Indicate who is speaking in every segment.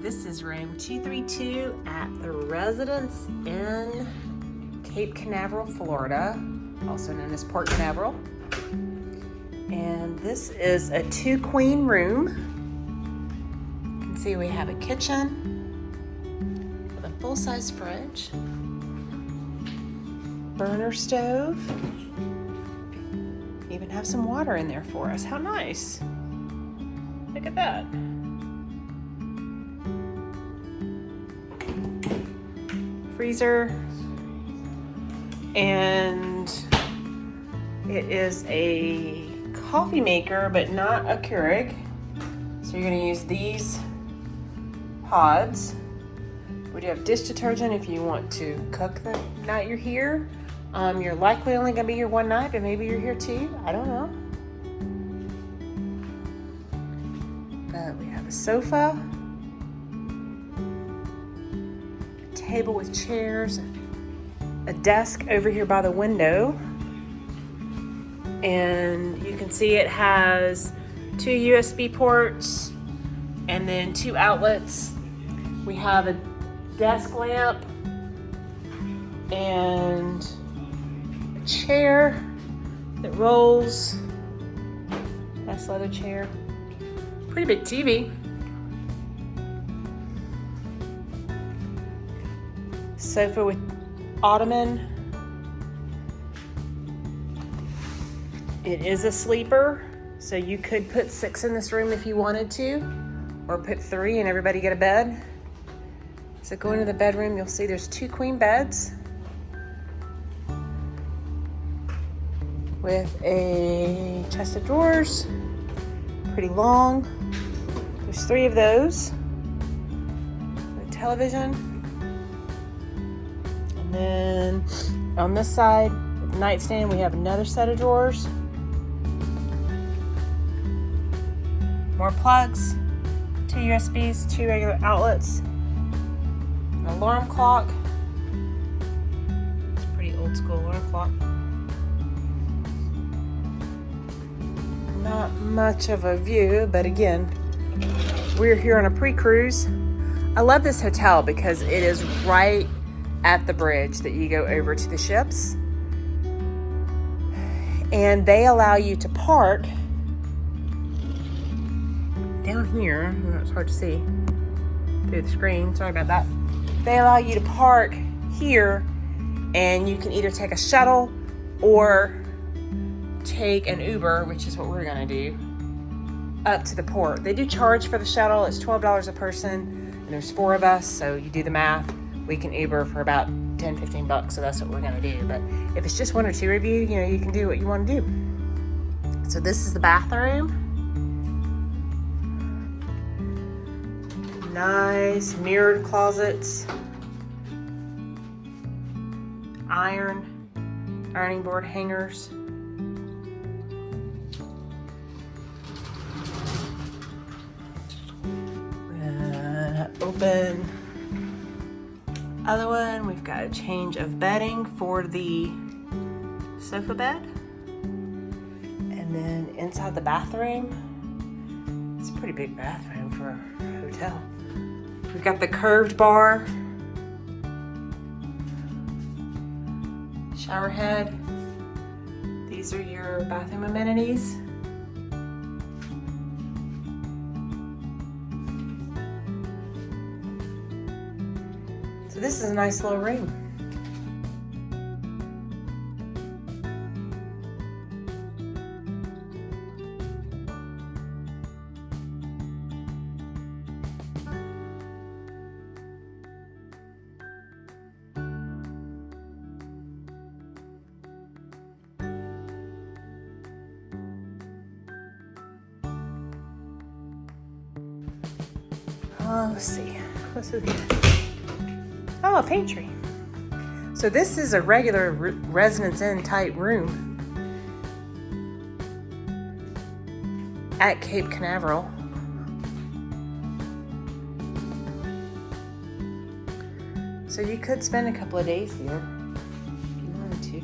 Speaker 1: This is room 232 at the Residence in Cape Canaveral, Florida, also known as Port Canaveral. And this is a 2-queen room. You can see we have a kitchen with a full-size fridge, burner stove, even have some water in there for us. How nice. Look at that. Freezer, and it is a coffee maker but not a Keurig, so you're going to use these pods. We do have dish detergent if you want to cook the night you're here. You're likely only going to be here one night, but maybe you're here 2. I don't know. But we have a sofa, table with chairs, a desk over here by the window, and you can see it has 2 USB ports and then 2 outlets. We have a desk lamp and a chair that rolls. Nice leather chair. Pretty big TV. Sofa with ottoman. It is a sleeper, so you could put 6 in this room if you wanted to, or put 3 and everybody get a bed. So go into the bedroom, you'll see there's 2 queen beds with a chest of drawers, pretty long. There's 3 of those. A television. And then on this side, the nightstand, we have another set of drawers. More plugs, 2 USBs, 2 regular outlets, an alarm clock. It's a pretty old school alarm clock. Not much of a view, but again, we're here on a pre-cruise. I love this hotel because it is right at the bridge that you go over to the ships, and they allow you to park down here. It's hard to see through the screen, sorry about that. They allow you to park here, and you can either take a shuttle or take an Uber, which is what we're gonna do, up to the port. They do charge for the shuttle. It's $12 a person, and there's 4 of us, so you do the math. We can Uber for about 10, 15 bucks, so that's what we're gonna do. But if it's just 1 or 2 of you, you can do what you wanna do. So this is the bathroom. Nice mirrored closets. Ironing board hangers. Open. Other one, we've got a change of bedding for the sofa bed. And then inside the bathroom, it's a pretty big bathroom for a hotel. We've got the curved bar, shower head. These are your bathroom amenities. So this is a nice little room. Let's see. What's in here? Oh, a pantry. So this is a regular Residence Inn type room at Cape Canaveral. So you could spend a couple of days here if you wanted to.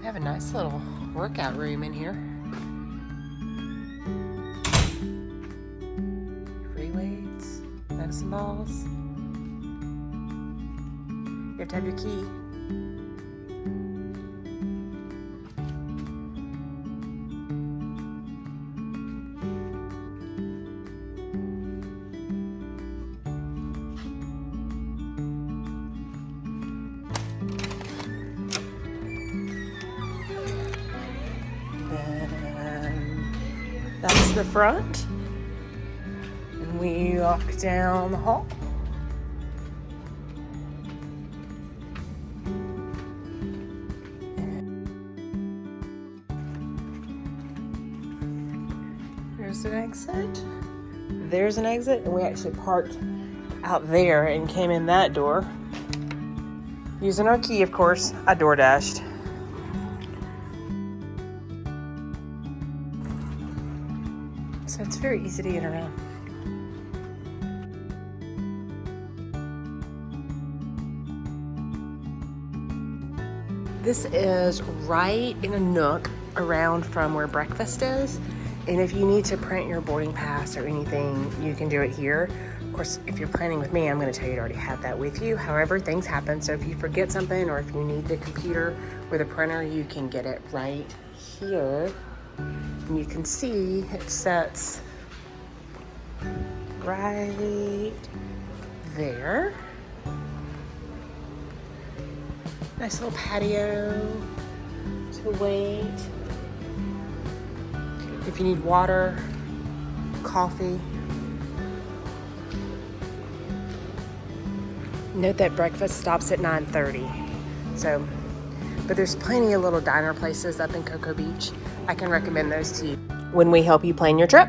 Speaker 1: We have a nice little workout room in here. Free weights, medicine balls. You have to have your key. That's the front. And we walk down the hall. There's an exit. There's an exit, and we actually parked out there and came in that door. Using our key, of course. I door dashed. So it's very easy to get around. This is right in a nook around from where breakfast is. And if you need to print your boarding pass or anything, you can do it here. Of course, if you're planning with me, I'm going to tell you to already have that with you. However, things happen. So if you forget something or if you need the computer with a printer, you can get it right here. And you can see it sets right there. Nice little patio to wait. If you need water, coffee. Note that breakfast stops at 9:30. So, but there's plenty of little diner places up in Cocoa Beach. I can recommend those to you when we help you plan your trip.